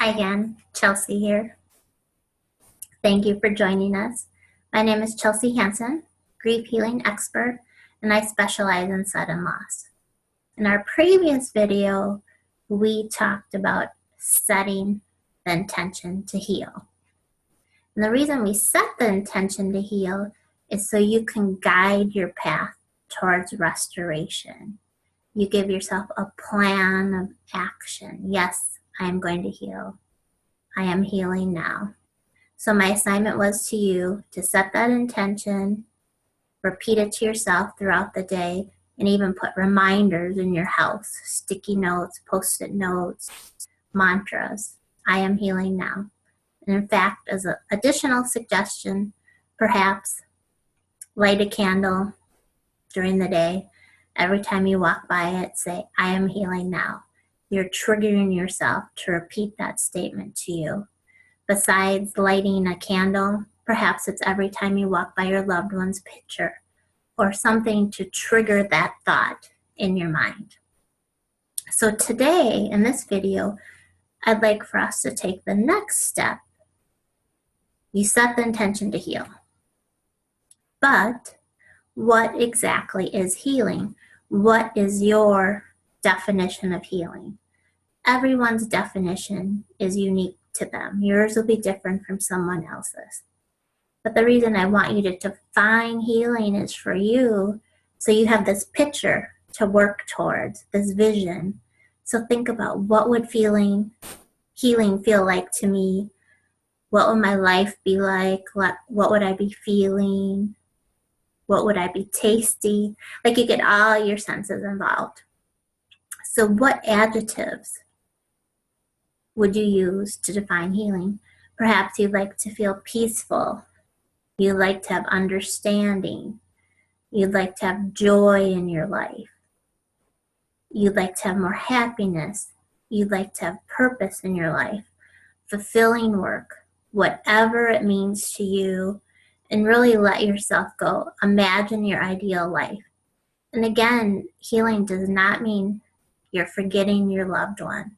Hi again, Chelsea here. Thank you for joining us. My name is Chelsea Hansen, grief healing expert, and I specialize in sudden loss. In our previous video, we talked about setting the intention to heal. And the reason we set the intention to heal is so you can guide your path towards restoration. You give yourself a plan of action. Yes, I am going to heal. I am healing now. So my assignment was to you to set that intention, repeat it to yourself throughout the day, and even put reminders in your house, sticky notes, post-it notes, mantras. I am healing now. And in fact, as an additional suggestion, perhaps light a candle during the day. Every time you walk by it, say, I am healing now. You're triggering yourself to repeat that statement to you. Besides lighting a candle, perhaps it's every time you walk by your loved one's picture or something to trigger that thought in your mind. So today, in this video, I'd like for us to take the next step. You set the intention to heal. But what exactly is healing? What is your definition of healing? Everyone's definition is unique to them. Yours will be different from someone else's. But the reason I want you to define healing is for you, so you have this picture to work towards, this vision. So think about, what would healing feel like to me? What would my life be like? What would I be feeling? What would I be tasting? Like, you get all your senses involved. So what adjectives would you use to define healing? Perhaps you'd like to feel peaceful. You'd like to have understanding. You'd like to have joy in your life. You'd like to have more happiness. You'd like to have purpose in your life, fulfilling work, whatever it means to you, and really let yourself go. Imagine your ideal life. And again, healing does not mean you're forgetting your loved one.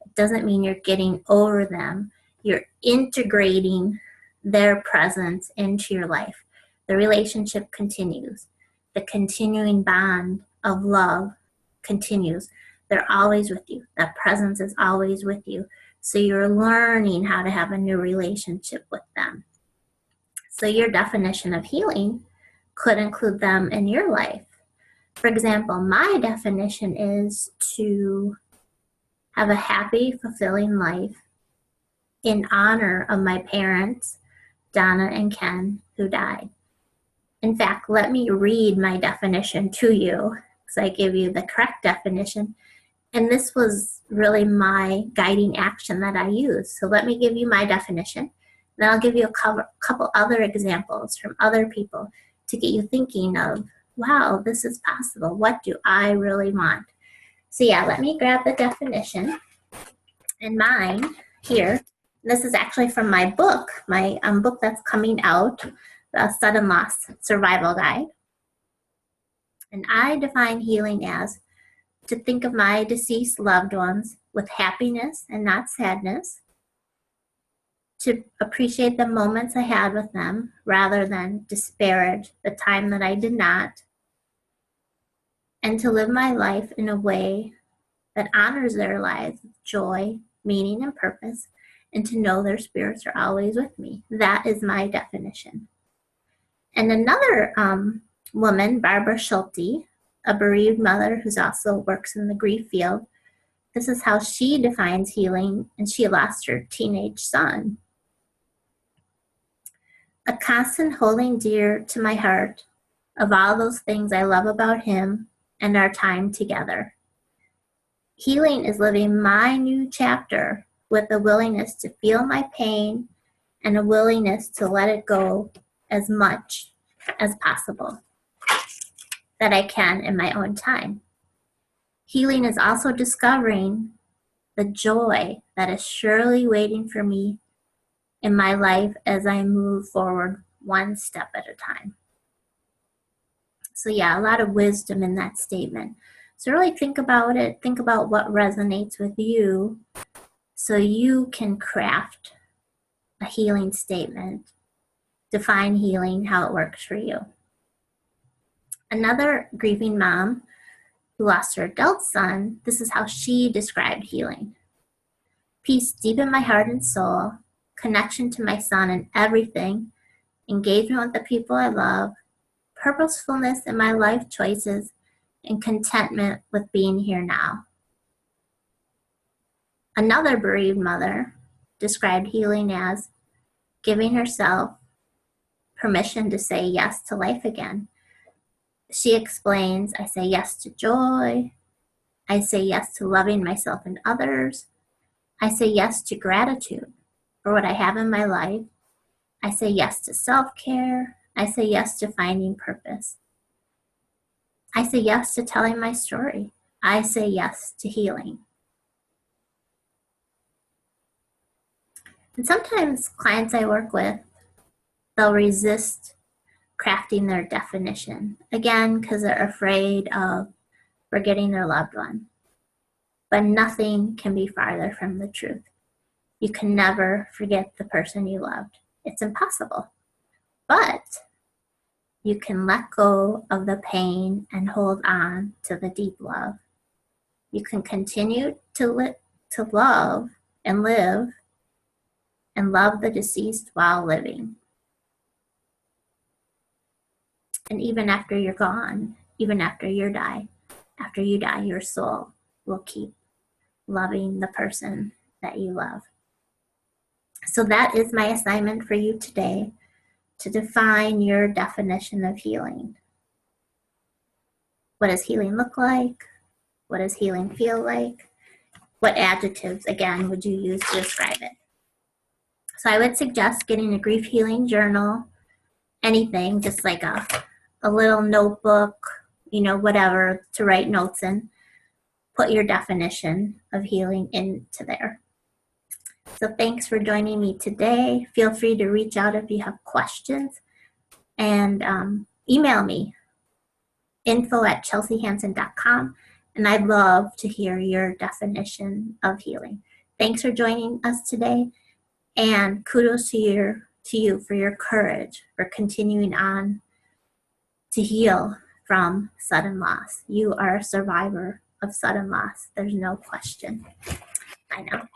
It doesn't mean you're getting over them. You're integrating their presence into your life. The relationship continues. The continuing bond of love continues. They're always with you. That presence is always with you. So you're learning how to have a new relationship with them. So your definition of healing could include them in your life. For example, my definition is to have a happy, fulfilling life in honor of my parents, Donna and Ken, who died. In fact, let me read my definition to you, because I give you the correct definition. And this was really my guiding action that I used. So let me give you my definition. Then I'll give you a couple other examples from other people to get you thinking of, wow, this is possible. What do I really want? So yeah, let me grab the definition. And mine here, this is actually from my book, my book that's coming out, the Sudden Loss Survival Guide. And I define healing as to think of my deceased loved ones with happiness and not sadness, to appreciate the moments I had with them rather than disparage the time that I did not, and to live my life in a way that honors their lives with joy, meaning, and purpose, and to know their spirits are always with me. That is my definition. And another woman, Barbara Schulte, a bereaved mother who also works in the grief field, this is how she defines healing, and she lost her teenage son. A constant holding dear to my heart of all those things I love about him and our time together. Healing is living my new chapter with a willingness to feel my pain and a willingness to let it go as much as possible that I can in my own time. Healing is also discovering the joy that is surely waiting for me in my life as I move forward one step at a time. So yeah, a lot of wisdom in that statement. So really think about it. Think about what resonates with you. so you can craft a healing statement, define healing, how it works for you. Another grieving mom who lost her adult son, this is how she described healing. Peace deep in my heart and soul, connection to my son and everything, engagement with the people I love, purposefulness in my life choices, and contentment with being here now. Another bereaved mother described healing as giving herself permission to say yes to life again. She explains, I say yes to joy. I say yes to loving myself and others. I say yes to gratitude for what I have in my life. I say yes to self-care. I say yes to finding purpose. I say yes to telling my story. I say yes to healing. And sometimes clients I work with, they'll resist crafting their definition, again, because they're afraid of forgetting their loved one. But nothing can be farther from the truth. You can never forget the person you loved. It's impossible. But you can let go of the pain and hold on to the deep love. You can continue to love and live and love the deceased while living. And even after you're gone, even after you die, your soul will keep loving the person that you love. So that is my assignment for you today, to define your definition of healing. What does healing look like? What does healing feel like? What adjectives, again, would you use to describe it? So I would suggest getting a grief healing journal, anything, just like a little notebook, whatever to write notes in. Put your definition of healing into there. So thanks for joining me today. Feel free to reach out if you have questions, and email me, info@chelseahansen.com, and I'd love to hear your definition of healing. Thanks for joining us today, and kudos to you for your courage for continuing on to heal from sudden loss. You are a survivor of sudden loss. There's no question. I know.